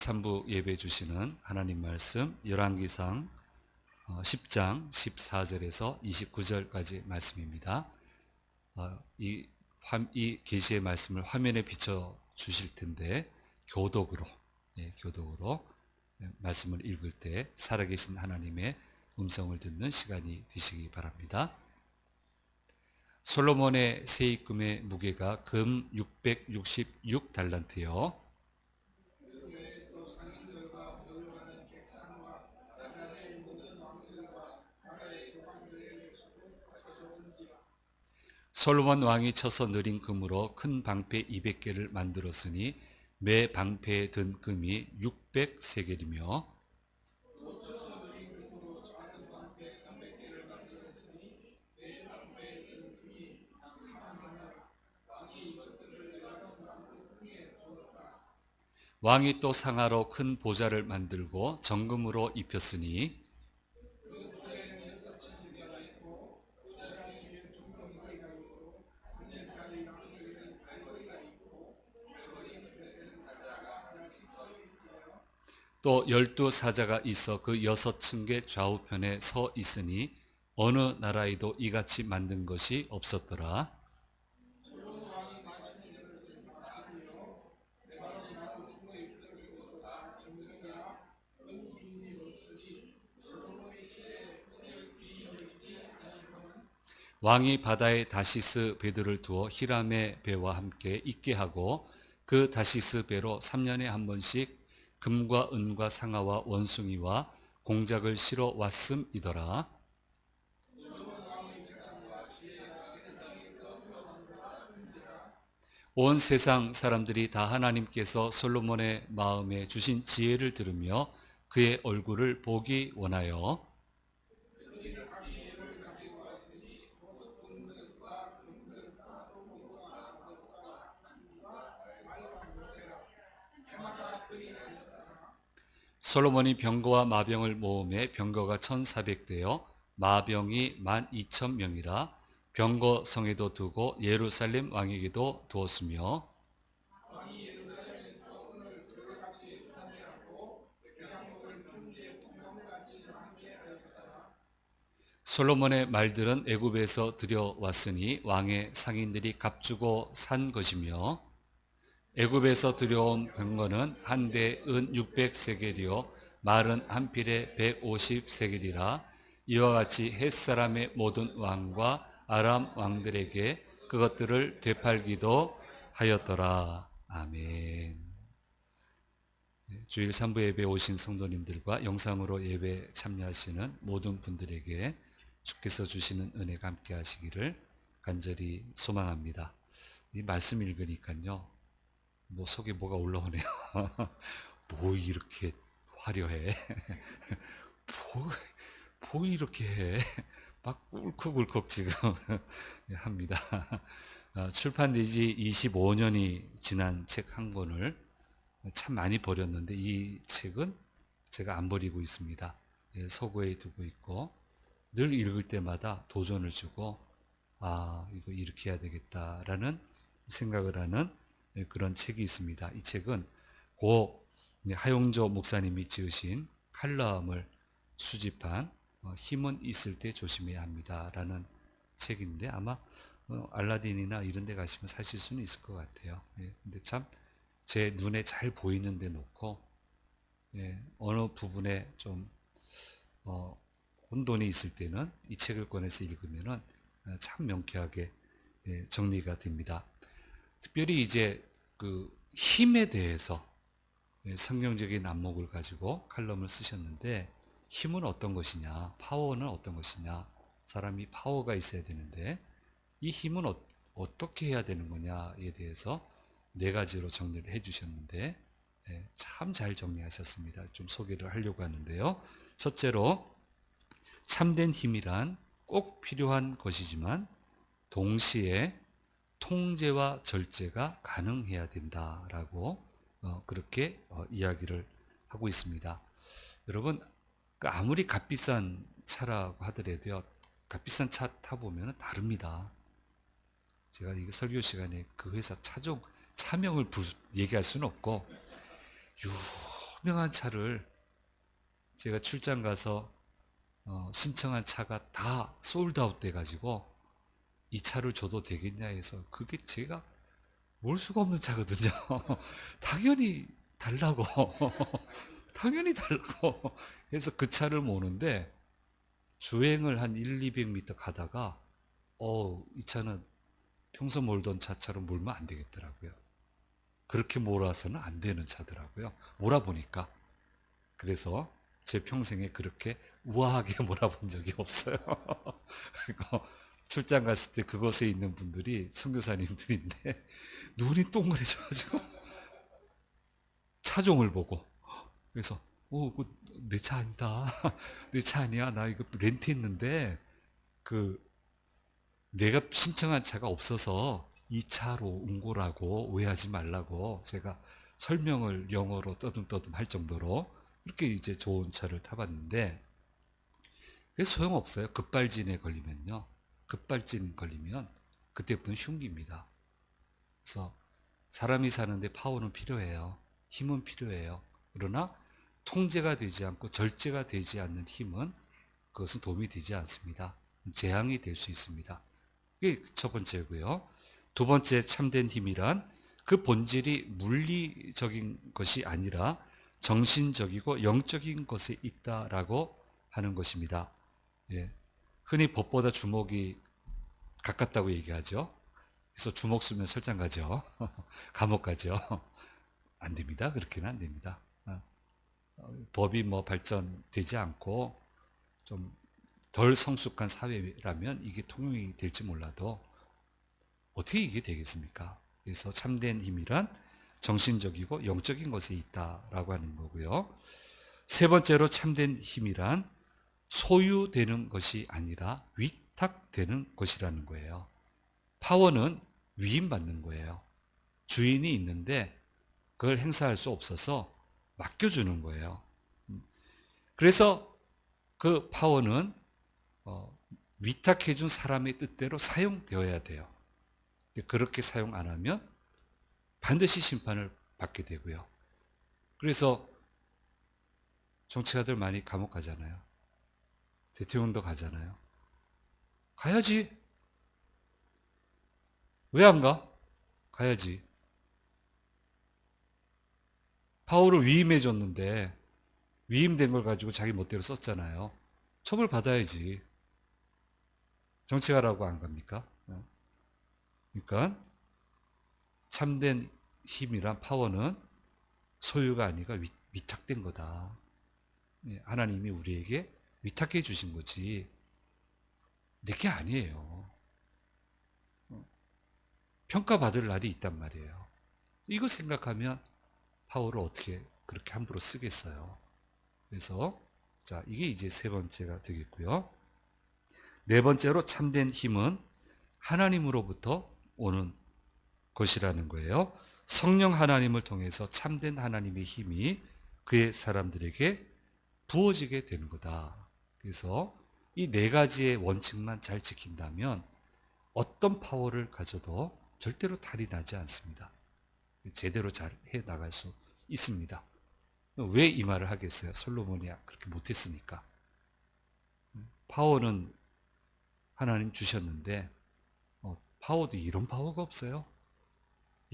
3부 예배 주시는 하나님 말씀 열왕기상 10장 14절에서 29절까지 말씀입니다. 이 계시의 말씀을 화면에 비춰 주실 텐데 교독으로 말씀을 읽을 때 살아계신 하나님의 음성을 듣는 시간이 되시기 바랍니다. 솔로몬의 세입금의 무게가 금 666달란트요. 솔로몬 왕이 쳐서 느린 금으로 큰 방패 200개를 만들었으니 매 방패에 든 금이 600세겔이며 왕이 또 상하로 큰 보좌를 만들고 정금으로 입혔으니 또 12사자가 있어 그 6층계 좌우편에 서 있으니 어느 나라에도 이같이 만든 것이 없었더라. 왕이 바다에 다시스 배들을 두어 히람의 배와 함께 있게 하고 그 다시스 배로 3년에 한 번씩 금과 은과 상아와 원숭이와 공작을 실어 왔음이더라. 온 세상 사람들이 다 하나님께서 솔로몬의 마음에 주신 지혜를 들으며 그의 얼굴을 보기 원하여 솔로몬이 병거와 마병을 모음에 병거가 1400대요 마병이 12,000명이라 병거 성에도 두고 예루살렘 왕에게도 두었으며 솔로몬의 말들은 애굽에서 들여왔으니 왕의 상인들이 값주고 산 것이며 애굽에서 들여온 병거는 한 대 은 600세겔이요 말은 한 필에 150세겔이라 이와 같이 헷사람의 모든 왕과 아람 왕들에게 그것들을 되팔기도 하였더라. 아멘. 주일 3부 예배 오신 성도님들과 영상으로 예배 참여하시는 모든 분들에게 주께서 주시는 은혜가 함께 하시기를 간절히 소망합니다. 이 말씀 읽으니까요. 속에 뭐가 올라오네요. 뭐 이렇게 화려해? 뭐, 뭐 이렇게 해? 막 꿀꺽꿀꺽 지금 합니다. 출판된 지 25년이 지난 책 한 권을 참 많이 버렸는데 이 책은 제가 안 버리고 있습니다. 서고에 두고 있고 늘 읽을 때마다 도전을 주고 이거 이렇게 해야 되겠다라는 생각을 하는 그런 책이 있습니다. 이 책은 고 하용조 목사님이 지으신 칼럼을 수집한 힘은 있을 때 조심해야 합니다라는 책인데 아마 알라딘이나 이런 데 가시면 사실 수는 있을 것 같아요. 근데 참 제 눈에 잘 보이는 데 놓고 어느 부분에 좀 혼돈이 있을 때는 이 책을 꺼내서 읽으면은 참 명쾌하게 정리가 됩니다. 특별히 이제 그 힘에 대해서 성경적인 안목을 가지고 칼럼을 쓰셨는데 힘은 어떤 것이냐, 파워는 어떤 것이냐, 사람이 파워가 있어야 되는데 이 힘은 어떻게 해야 되는 거냐에 대해서 4가지로 정리를 해주셨는데 참 잘 정리하셨습니다. 좀 소개를 하려고 하는데요. 첫째로 참된 힘이란 꼭 필요한 것이지만 동시에 통제와 절제가 가능해야 된다라고 그렇게 이야기를 하고 있습니다. 여러분 아무리 값비싼 차라고 하더라도요. 값비싼 차 타보면 다릅니다. 제가 이 설교 시간에 그 회사 차명을 얘기할 수는 없고 투명한 차를 제가 출장 가서 신청한 차가 다 솔드아웃 돼가지고 이 차를 줘도 되겠냐 해서 그게 제가 몰 수가 없는 차거든요. 당연히 달라고. 당연히 달라고. 해서 그 차를 모는데 주행을 한 1, 200m 가다가 이 차는 평소 몰던 차처럼 몰면 안 되겠더라고요. 그렇게 몰아서는 안 되는 차더라고요. 몰아보니까. 그래서 제 평생에 그렇게 우아하게 몰아본 적이 없어요. 그리고 출장 갔을 때 그곳에 있는 분들이 선교사님들인데 눈이 동그래져가지고 차종을 보고 그래서 내 차 아니다. 내 차 아니야. 나 이거 렌트했는데 그 내가 신청한 차가 없어서 이 차로 온 거라고 오해하지 말라고 제가 설명을 영어로 떠듬떠듬 할 정도로 그렇게 이제 좋은 차를 타봤는데 그게 소용없어요. 급발진에 걸리면요. 급발진 걸리면 그때부터는 흉기입니다. 그래서 사람이 사는데 파워는 필요해요. 힘은 필요해요. 그러나 통제가 되지 않고 절제가 되지 않는 힘은 그것은 도움이 되지 않습니다. 재앙이 될 수 있습니다. 이게 첫 번째고요. 두 번째 참된 힘이란 그 본질이 물리적인 것이 아니라 정신적이고 영적인 것에 있다라고 하는 것입니다. 예. 흔히 법보다 주먹이 가깝다고 얘기하죠. 그래서 주먹 쓰면 설장 가죠. 감옥 가죠. 안 됩니다. 그렇게는 안 됩니다. 법이 뭐 발전되지 않고 좀 덜 성숙한 사회라면 이게 통용이 될지 몰라도 어떻게 이게 되겠습니까? 그래서 참된 힘이란 정신적이고 영적인 것에 있다라고 하는 거고요. 세 번째로 참된 힘이란 소유되는 것이 아니라 위탁되는 것이라는 거예요. 파워는 위임받는 거예요. 주인이 있는데 그걸 행사할 수 없어서 맡겨주는 거예요. 그래서 그 파워는 위탁해준 사람의 뜻대로 사용되어야 돼요. 그렇게 사용 안 하면 반드시 심판을 받게 되고요. 그래서 정치가들 많이 감옥 가잖아요. 대통령도 가잖아요. 가야지. 왜 안 가? 가야지. 파워를 위임해줬는데 위임된 걸 가지고 자기 멋대로 썼잖아요. 처벌 받아야지. 정치가라고 안 갑니까? 그러니까 참된 힘이란 파워는 소유가 아니라 위탁된 거다. 하나님이 우리에게 위탁해 주신 거지 내게 아니에요. 평가받을 날이 있단 말이에요. 이거 생각하면 파워를 어떻게 그렇게 함부로 쓰겠어요. 그래서 자 이게 이제 세 번째가 되겠고요. 네 번째로 참된 힘은 하나님으로부터 오는 것이라는 거예요. 성령 하나님을 통해서 참된 하나님의 힘이 그의 사람들에게 부어지게 되는 거다. 그래서 이 네 가지의 원칙만 잘 지킨다면 어떤 파워를 가져도 절대로 탈이 나지 않습니다. 제대로 잘 해 나갈 수 있습니다. 왜 이 말을 하겠어요? 솔로몬이 그렇게 못했으니까. 파워는 하나님 주셨는데 파워도 이런 파워가 없어요.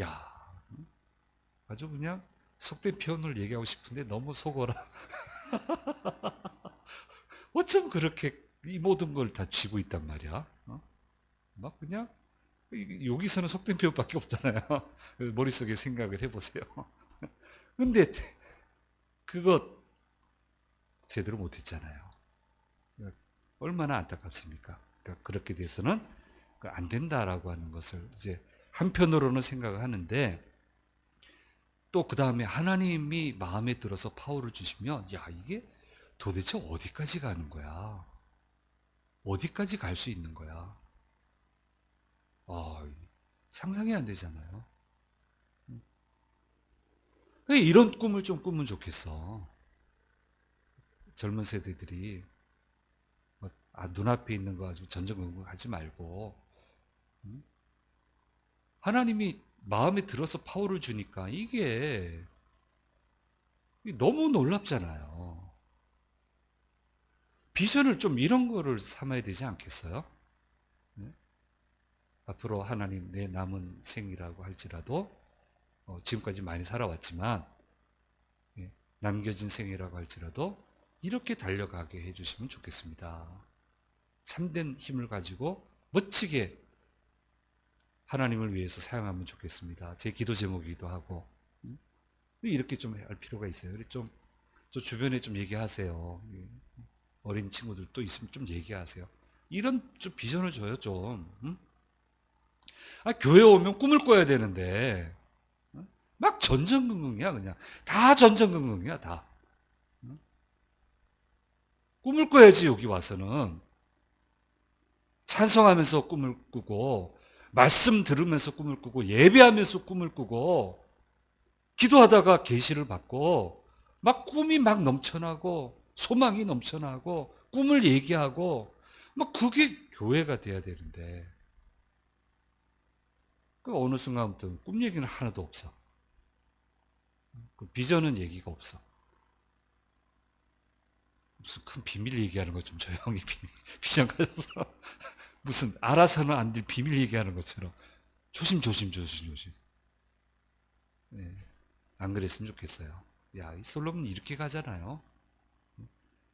야, 아주 그냥 속된 표현을 얘기하고 싶은데 너무 속어라. 어쩜 그렇게 이 모든 걸 다 쥐고 있단 말이야. 막 그냥 여기서는 속된 표현밖에 없잖아요. 머릿속에 생각을 해보세요. 근데 그거 제대로 못했잖아요. 얼마나 안타깝습니까? 그러니까 그렇게 돼서는 안 된다라고 하는 것을 이제 한편으로는 생각을 하는데 또 그 다음에 하나님이 마음에 들어서 파워를 주시면 야 이게 도대체 어디까지 가는 거야? 어디까지 갈 수 있는 거야? 상상이 안 되잖아요. 이런 꿈을 좀 꾸면 좋겠어. 젊은 세대들이 눈앞에 있는 거 가지고 전전긍긍하지 말고 하나님이 마음에 들어서 파워를 주니까 이게 너무 놀랍잖아요. 비전을 좀 이런 거를 삼아야 되지 않겠어요? 네? 앞으로 하나님 내 남은 생이라고 할지라도 지금까지 많이 살아왔지만 예, 남겨진 생이라고 할지라도 이렇게 달려가게 해주시면 좋겠습니다. 참된 힘을 가지고 멋지게 하나님을 위해서 사용하면 좋겠습니다. 제 기도 제목이기도 하고 이렇게 좀 할 필요가 있어요. 그래서 좀 저 주변에 좀 얘기하세요. 어린 친구들 또 있으면 좀 얘기하세요. 이런 좀 비전을 줘요 좀. 응? 교회 오면 꿈을 꿔야 되는데 막 전전긍긍이야 그냥. 다 전전긍긍이야 다. 응? 꿈을 꿔야지 여기 와서는. 찬송하면서 꿈을 꾸고 말씀 들으면서 꿈을 꾸고 예배하면서 꿈을 꾸고 기도하다가 계시를 받고 막 꿈이 막 넘쳐나고 소망이 넘쳐나고 꿈을 얘기하고 막 그게 교회가 돼야 되는데 그 어느 순간부터 꿈 얘기는 하나도 없어. 그 비전은 얘기가 없어. 무슨 큰 비밀 얘기하는 것 좀 조용히 비전 가져서 무슨 알아서는 안 될 비밀 얘기하는 것처럼 조심. 네. 안 그랬으면 좋겠어요. 야, 이 솔로몬 이렇게 가잖아요.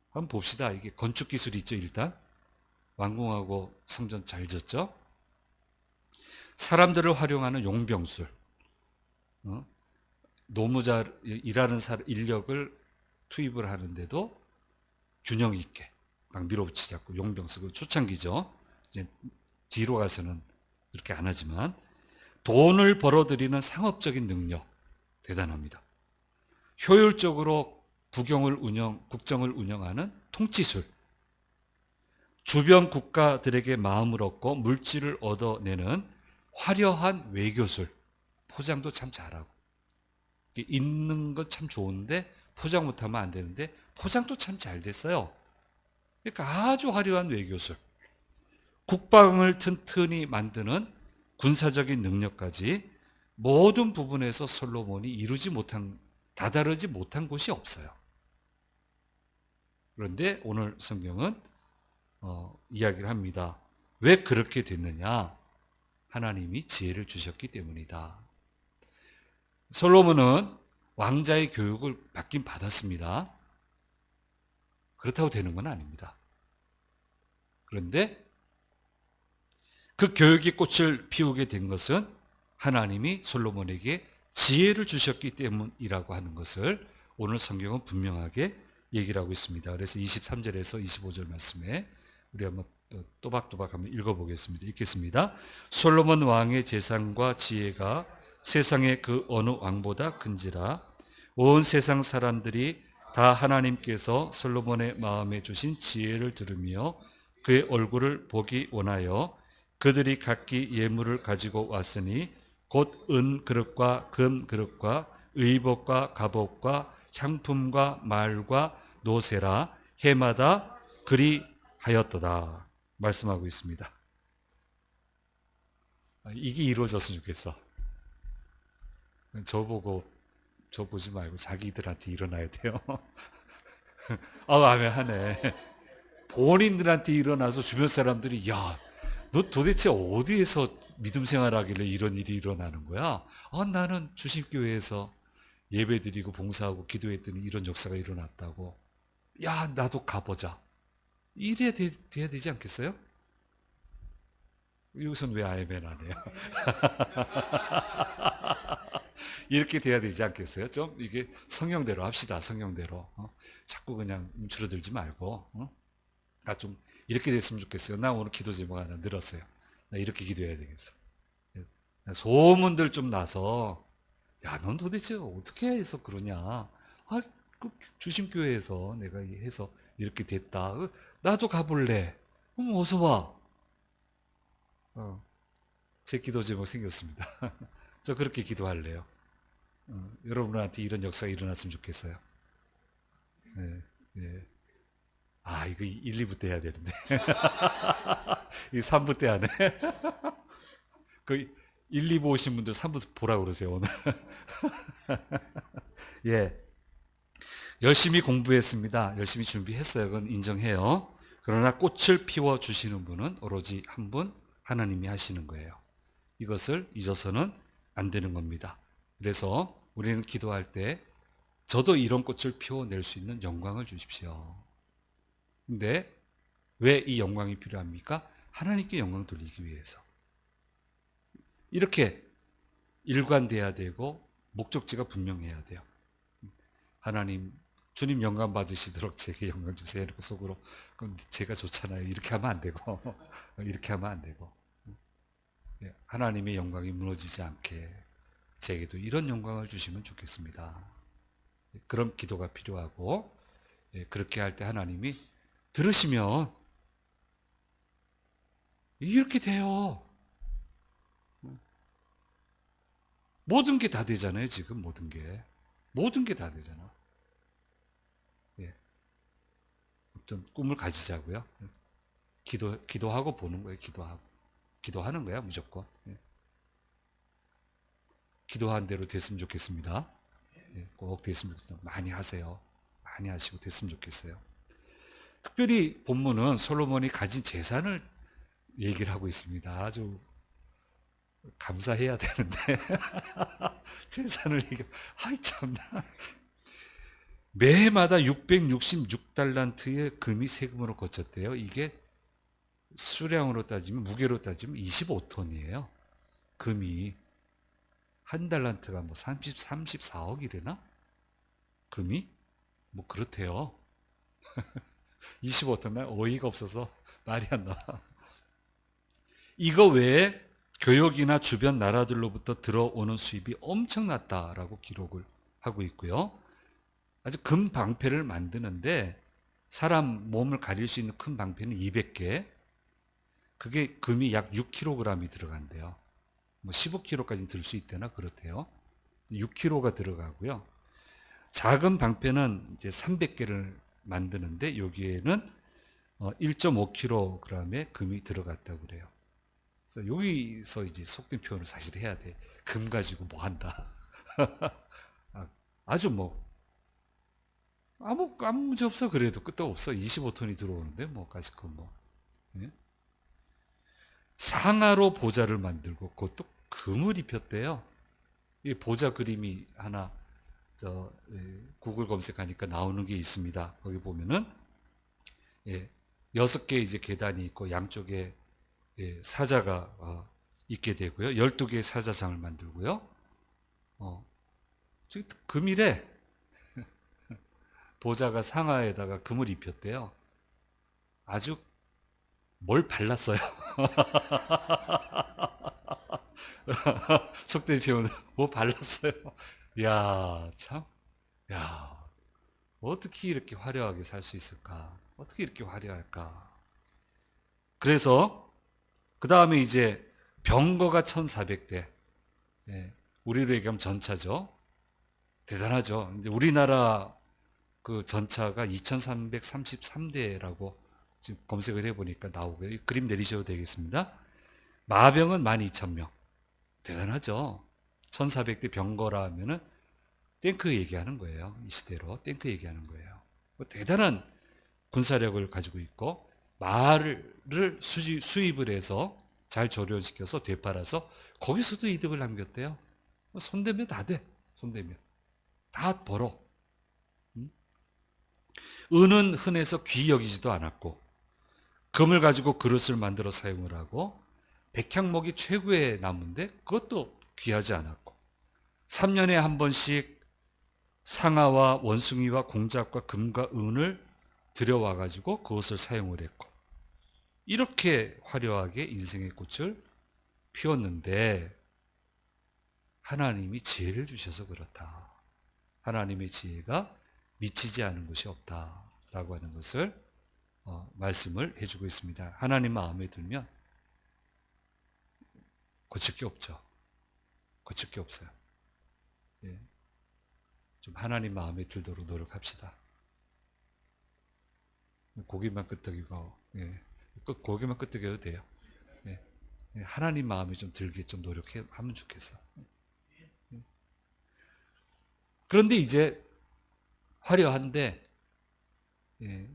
한번 봅시다. 이게 건축 기술이 있죠, 일단. 완공하고 성전 잘 지었죠? 사람들을 활용하는 용병술. 노무자, 일하는 인력을 투입을 하는데도 균형 있게 막 밀어붙이지 않고 용병술. 초창기죠. 이제 뒤로 가서는 그렇게 안 하지만 돈을 벌어들이는 상업적인 능력 대단합니다. 효율적으로 국정을 운영하는 통치술, 주변 국가들에게 마음을 얻고 물질을 얻어내는 화려한 외교술, 포장도 참 잘하고 있는 건 참 좋은데 포장 못하면 안 되는데 포장도 참 잘 됐어요. 그러니까 아주 화려한 외교술, 국방을 튼튼히 만드는 군사적인 능력까지 모든 부분에서 솔로몬이 다다르지 못한 곳이 없어요. 그런데 오늘 성경은 이야기를 합니다. 왜 그렇게 됐느냐? 하나님이 지혜를 주셨기 때문이다. 솔로몬은 왕자의 교육을 받긴 받았습니다. 그렇다고 되는 건 아닙니다. 그런데 그 교육이 꽃을 피우게 된 것은 하나님이 솔로몬에게 지혜를 주셨기 때문이라고 하는 것을 오늘 성경은 분명하게 얘기를 하고 있습니다. 그래서 23절에서 25절 말씀에 우리 한번 또박또박 한번 읽어보겠습니다. 읽겠습니다. 솔로몬 왕의 재산과 지혜가 세상의 그 어느 왕보다 큰지라 온 세상 사람들이 다 하나님께서 솔로몬의 마음에 주신 지혜를 들으며 그의 얼굴을 보기 원하여 그들이 각기 예물을 가지고 왔으니 곧 은 그릇과 금 그릇과 의복과 갑옷과 향품과 말과 노새라 해마다 그리하였도다 말씀하고 있습니다. 이게 이루어졌으면 좋겠어. 저 보지 말고 자기들한테 일어나야 돼요. 아멘 하네. 본인들한테 일어나서 주변 사람들이 야, 너 도대체 어디에서 믿음 생활하길래 이런 일이 일어나는 거야? 나는 주심교회에서 예배드리고 봉사하고 기도했더니 이런 역사가 일어났다고. 야, 나도 가보자. 돼야 되지 않겠어요? 여기서는 왜 아멘 안 해요? 이렇게 돼야 되지 않겠어요? 좀 이게 성령대로 합시다. 성령대로. 자꾸 그냥 움츠러들지 말고. 좀 이렇게 됐으면 좋겠어요. 나 오늘 기도 제목 하나 늘었어요. 나 이렇게 기도해야 되겠어. 소문들 좀 나서 야, 넌 도대체 어떻게 해서 그러냐? 그 주심교회에서 내가 해서 이렇게 됐다. 나도 가볼래. 그럼 어서 와. 제 기도 제목 생겼습니다. 저 그렇게 기도할래요. 여러분한테 이런 역사가 일어났으면 좋겠어요. 네, 네. 이거 1, 2부 때 해야 되는데. 이 3부 때 하네. 그 1, 2부 오신 분들 3부 보라고 그러세요, 오늘. 예. 열심히 공부했습니다. 열심히 준비했어요. 그건 인정해요. 그러나 꽃을 피워 주시는 분은 오로지 한 분, 하나님이 하시는 거예요. 이것을 잊어서는 안 되는 겁니다. 그래서 우리는 기도할 때 저도 이런 꽃을 피워낼 수 있는 영광을 주십시오. 근데 왜 이 영광이 필요합니까? 하나님께 영광 돌리기 위해서. 이렇게 일관돼야 되고 목적지가 분명해야 돼요. 하나님, 주님 영광 받으시도록 제게 영광 주세요. 이렇게 속으로. 그럼 제가 좋잖아요. 이렇게 하면 안 되고 이렇게 하면 안 되고 하나님의 영광이 무너지지 않게 제게도 이런 영광을 주시면 좋겠습니다. 그런 기도가 필요하고 그렇게 할 때 하나님이 들으시면 이렇게 돼요. 모든 게 다 되잖아요. 지금 모든 게 다 되잖아. 예. 어떤 꿈을 가지자고요. 기도하고 보는 거예요. 기도하는 거야 무조건. 예. 기도한 대로 됐으면 좋겠습니다. 예. 꼭 됐으면 좋겠습니다. 많이 하세요. 많이 하시고 됐으면 좋겠어요. 특별히 본문은 솔로몬이 가진 재산을 얘기를 하고 있습니다. 아주 감사해야 되는데 재산을 얘기. 아이 참나. 매해마다 666달란트의 금이 세금으로 거쳤대요. 이게 수량으로 따지면 무게로 따지면 25톤이에요. 금이 한 달란트가 뭐 34억이래나? 금이? 뭐 그렇대요. 25톤 나 어이가 없어서 말이 안 나와. 이거 외에 교역이나 주변 나라들로부터 들어오는 수입이 엄청났다라고 기록을 하고 있고요. 아주 금 방패를 만드는데 사람 몸을 가릴 수 있는 큰 방패는 200개. 그게 금이 약 6kg이 들어간대요. 뭐 15kg까지 들 수 있대나 그렇대요. 6kg가 들어가고요. 작은 방패는 이제 300개를 만드는데 여기에는 1.5kg의 금이 들어갔다고 그래요. 그래서 여기서 이제 속된 표현을 사실 해야 돼. 금 가지고 뭐 한다. 아주 뭐 아무 문제 없어. 그래도 끝도 없어. 25톤이 들어오는데 뭐까지 그 뭐. 예? 상아로 보좌를 만들고 그것도 금을 입혔대요. 이 보좌 그림이 하나 구글 검색하니까 나오는 게 있습니다. 거기 보면은 6개 이제 계단이 있고 양쪽에 사자가 있게 되고요. 12개의 사자상을 만들고요. 저기 금이래. 보좌가 상아에다가 금을 입혔대요. 아주 뭘 발랐어요. 속된 표현은 뭐 발랐어요. 야, 참. 야, 어떻게 이렇게 화려하게 살 수 있을까? 어떻게 이렇게 화려할까? 그래서 그 다음에 이제 병거가 1,400대. 우리로 얘기하면 전차죠. 대단하죠. 이제 우리나라 그 전차가 2,333대라고 지금 검색을 해보니까 나오고요. 이 그림 내리셔도 되겠습니다. 마병은 12,000명. 대단하죠. 1,400대 병거라 하면은 탱크 얘기하는 거예요. 이 시대로 탱크 얘기하는 거예요. 대단한 군사력을 가지고 있고 말을 수입을 해서 잘 조련시켜서 되팔아서 거기서도 이득을 남겼대요. 손대면 다 돼. 손대면 다 벌어. 은은 흔해서 귀 여기지도 않았고 금을 가지고 그릇을 만들어 사용을 하고 백향목이 최고의 나무인데 그것도 귀하지 않았고 3년에 한 번씩 상아와 원숭이와 공작과 금과 은을 들여와 가지고 그것을 사용을 했고 이렇게 화려하게 인생의 꽃을 피웠는데 하나님이 지혜를 주셔서 그렇다. 하나님의 지혜가 미치지 않은 것이 없다라고 하는 것을 말씀을 해주고 있습니다. 하나님 마음에 들면 고칠 게 없죠. 고칠 게 없어요. 예. 좀 하나님 마음에 들도록 노력합시다. 고기만 끄떡이고, 고기만 끄떡여도 돼요. 예. 하나님 마음에 좀 들게 좀 노력하면 좋겠어. 그런데 이제 화려한데, 예,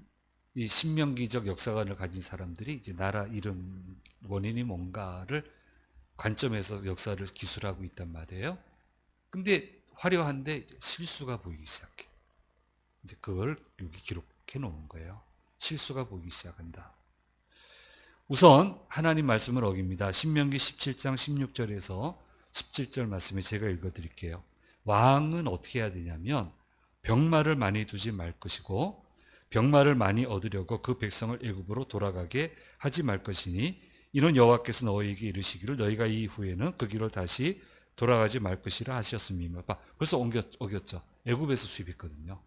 이 신명기적 역사관을 가진 사람들이 이제 나라 이름 원인이 뭔가를 관점에서 역사를 기술하고 있단 말이에요. 근데 화려한데 이제 실수가 보이기 시작해. 이제 그걸 여기 기록해 놓은 거예요. 실수가 보이기 시작한다. 우선 하나님 말씀을 어깁니다. 신명기 17장 16절에서 17절 말씀에 제가 읽어드릴게요. 왕은 어떻게 해야 되냐면 병마를 많이 두지 말 것이고 병마를 많이 얻으려고 그 백성을 애굽으로 돌아가게 하지 말 것이니 이는 여호와께서 너희에게 이르시기를 너희가 이후에는 그 길을 다시 돌아가지 말 것이라 하셨습니다. 벌써 어겼죠. 애굽에서 수입했거든요.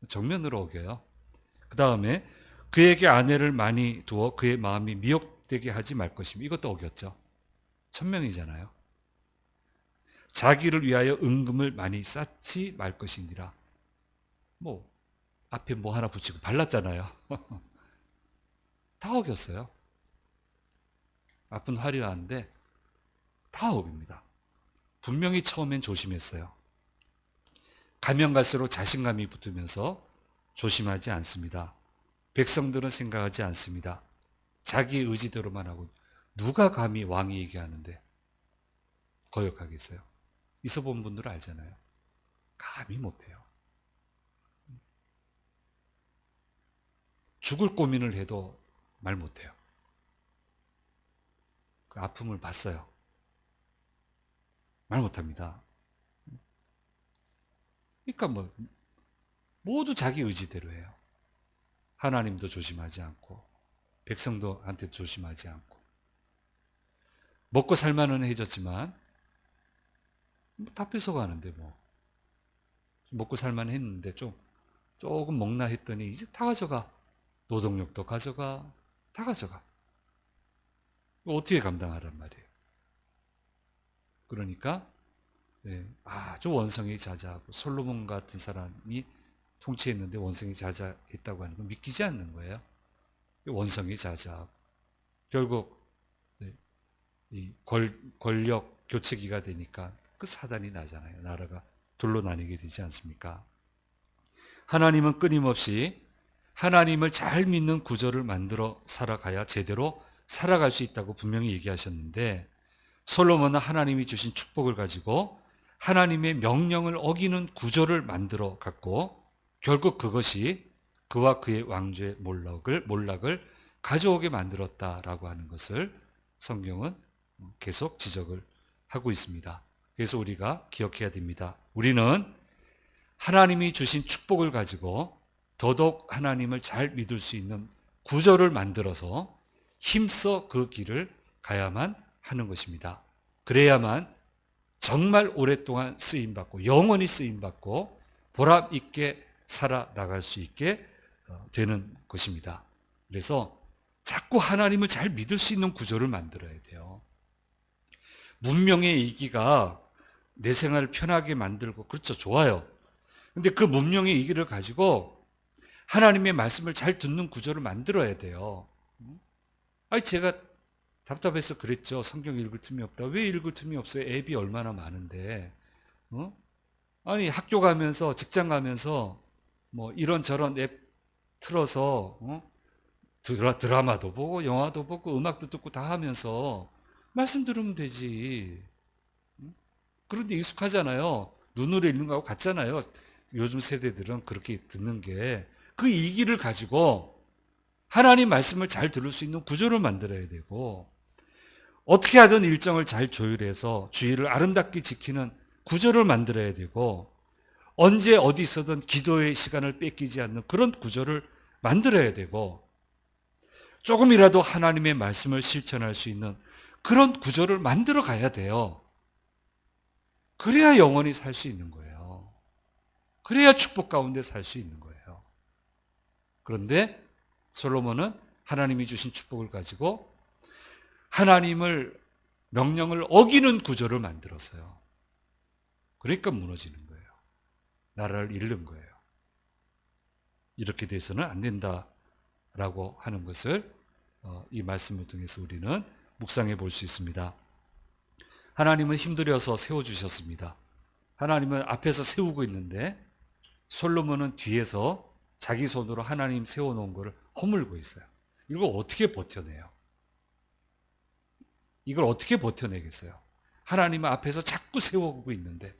정면으로 어겨요. 그 다음에 그에게 아내를 많이 두어 그의 마음이 미혹되게 하지 말 것입니다. 이것도 어겼죠. 천명이잖아요. 자기를 위하여 은금을 많이 쌓지 말 것이니라. 뭐 앞에 뭐 하나 붙이고 발랐잖아요. 다 어겼어요. 앞은 화려한데 다 어깁니다. 분명히 처음엔 조심했어요. 가면 갈수록 자신감이 붙으면서 조심하지 않습니다. 백성들은 생각하지 않습니다. 자기 의지대로만 하고 누가 감히 왕이 얘기하는데 거역하겠어요? 있어본 분들은 알잖아요. 감히 못해요. 죽을 고민을 해도 말 못해요. 그 아픔을 봤어요. 말 못합니다. 그러니까 뭐 모두 자기 의지대로 해요. 하나님도 조심하지 않고 백성도한테 조심하지 않고 먹고 살만은 해졌지만 다 뺏어가는데 뭐 먹고 살만 했는데 조금 먹나 했더니 이제 다 가져가. 노동력도 가져가. 다 가져가. 어떻게 감당하란 말이에요. 그러니까 아주 원성이 자자하고 솔로몬 같은 사람이 통치했는데 원성이 자자했다고 하는 건 믿기지 않는 거예요. 원성이 자자하고 결국 이 권력 교체기가 되니까 그 사단이 나잖아요. 나라가 둘로 나뉘게 되지 않습니까? 하나님은 끊임없이 하나님을 잘 믿는 구조를 만들어 살아가야 제대로 살아갈 수 있다고 분명히 얘기하셨는데 솔로몬은 하나님이 주신 축복을 가지고 하나님의 명령을 어기는 구조를 만들어 갔고 결국 그것이 그와 그의 왕조의 몰락을 가져오게 만들었다라고 하는 것을 성경은 계속 지적을 하고 있습니다. 그래서 우리가 기억해야 됩니다. 우리는 하나님이 주신 축복을 가지고 더더욱 하나님을 잘 믿을 수 있는 구조를 만들어서 힘써 그 길을 가야만 하는 것입니다. 그래야만 정말 오랫동안 쓰임받고 영원히 쓰임받고 보람 있게 살아나갈 수 있게 되는 것입니다. 그래서 자꾸 하나님을 잘 믿을 수 있는 구조를 만들어야 돼요. 문명의 이기가 내 생활을 편하게 만들고 그렇죠. 좋아요. 근데 그 문명의 이기를 가지고 하나님의 말씀을 잘 듣는 구조를 만들어야 돼요. 아니 제가 답답해서 그랬죠. 성경 읽을 틈이 없다. 왜 읽을 틈이 없어요? 앱이 얼마나 많은데. 아니 학교 가면서 직장 가면서 뭐 이런저런 앱 틀어서 드라마도 보고 영화도 보고 음악도 듣고 다 하면서 말씀 들으면 되지. 그런데 익숙하잖아요. 눈으로 읽는 거하고 같잖아요. 요즘 세대들은 그렇게 듣는 게 그 이기를 가지고 하나님 말씀을 잘 들을 수 있는 구조를 만들어야 되고 어떻게 하든 일정을 잘 조율해서 주의를 아름답게 지키는 구조를 만들어야 되고 언제 어디 있어든 기도의 시간을 뺏기지 않는 그런 구조를 만들어야 되고 조금이라도 하나님의 말씀을 실천할 수 있는 그런 구조를 만들어 가야 돼요. 그래야 영원히 살 수 있는 거예요. 그래야 축복 가운데 살 수 있는 거예요. 그런데 솔로몬은 하나님이 주신 축복을 가지고 하나님을 명령을 어기는 구조를 만들었어요. 그러니까 무너지는 거예요. 나라를 잃는 거예요. 이렇게 돼서는 안 된다라고 하는 것을 이 말씀을 통해서 우리는 묵상해 볼 수 있습니다. 하나님은 힘들여서 세워주셨습니다. 하나님은 앞에서 세우고 있는데 솔로몬은 뒤에서 자기 손으로 하나님 세워놓은 것을 허물고 있어요. 이걸 어떻게 버텨내요? 이걸 어떻게 버텨내겠어요? 하나님 앞에서 자꾸 세워오고 있는데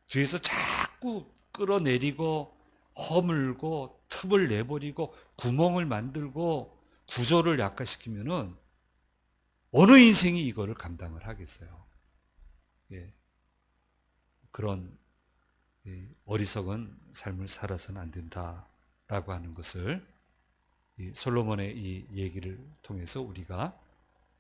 뒤에서 자꾸 끌어내리고 허물고 틈을 내버리고 구멍을 만들고 구조를 약화시키면은 어느 인생이 이거를 감당을 하겠어요? 예, 그런 어리석은 삶을 살아서는 안 된다라고 하는 것을 이 솔로몬의 이 얘기를 통해서 우리가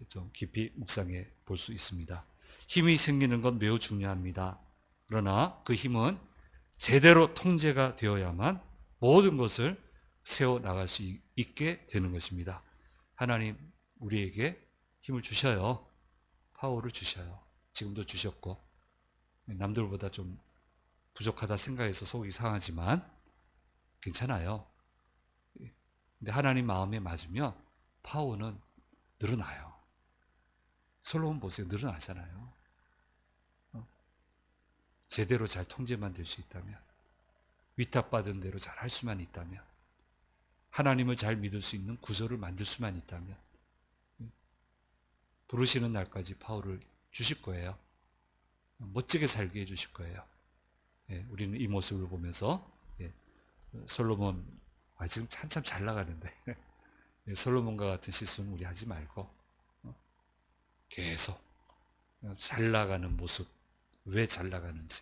좀 깊이 묵상해 볼 수 있습니다. 힘이 생기는 건 매우 중요합니다. 그러나 그 힘은 제대로 통제가 되어야만 모든 것을 세워 나갈 수 있게 되는 것입니다. 하나님 우리에게 힘을 주셔요. 파워를 주셔요. 지금도 주셨고 남들보다 좀 부족하다 생각해서 속이 상하지만 괜찮아요. 근데 하나님 마음에 맞으면 파워는 늘어나요. 솔로몬 보세요. 늘어나잖아요. 제대로 잘 통제만 될 수 있다면, 위탁받은 대로 잘 할 수만 있다면, 하나님을 잘 믿을 수 있는 구조를 만들 수만 있다면 부르시는 날까지 파워를 주실 거예요. 멋지게 살게 해주실 거예요. 예, 우리는 이 모습을 보면서 솔로몬 지금 한참 잘 나가는데 솔로몬과 같은 실수는 우리 하지 말고 계속 잘 나가는 모습, 왜 잘 나가는지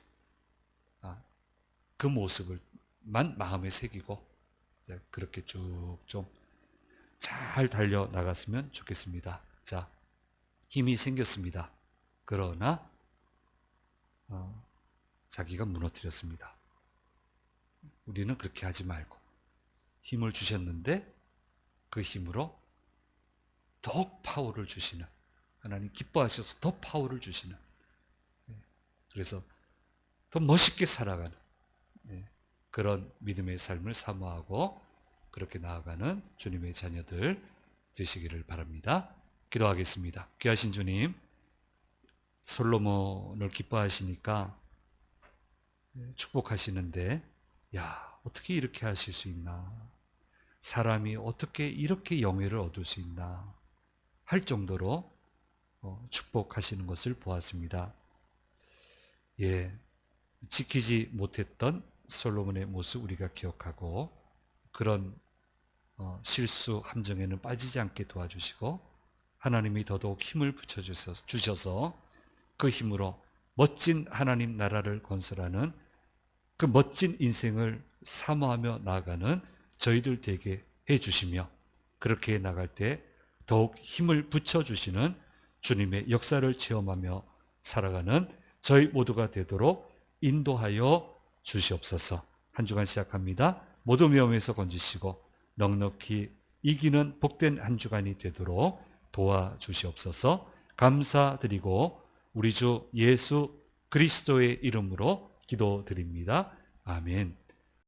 그 모습을만 마음에 새기고 그렇게 쭉 좀 잘 달려 나갔으면 좋겠습니다. 자, 힘이 생겼습니다. 그러나 자기가 무너뜨렸습니다. 우리는 그렇게 하지 말고 힘을 주셨는데 그 힘으로 더욱 파워를 주시는, 하나님 기뻐하셔서 더 파워를 주시는, 그래서 더 멋있게 살아가는 그런 믿음의 삶을 사모하고 그렇게 나아가는 주님의 자녀들 되시기를 바랍니다. 기도하겠습니다. 귀하신 주님, 솔로몬을 기뻐하시니까 축복하시는데 야, 어떻게 이렇게 하실 수 있나? 사람이 어떻게 이렇게 영예를 얻을 수 있나? 할 정도로 축복하시는 것을 보았습니다. 예, 지키지 못했던 솔로몬의 모습 우리가 기억하고 그런 실수 함정에는 빠지지 않게 도와주시고 하나님이 더더욱 힘을 주셔서 그 힘으로 멋진 하나님 나라를 건설하는 그 멋진 인생을 사모하며 나아가는 저희들 되게 해주시며 그렇게 나갈 때 더욱 힘을 붙여주시는 주님의 역사를 체험하며 살아가는 저희 모두가 되도록 인도하여 주시옵소서. 한 주간 시작합니다. 모든 위험에서 건지시고 넉넉히 이기는 복된 한 주간이 되도록 도와주시옵소서. 감사드리고 우리 주 예수 그리스도의 이름으로 기도드립니다. 아멘.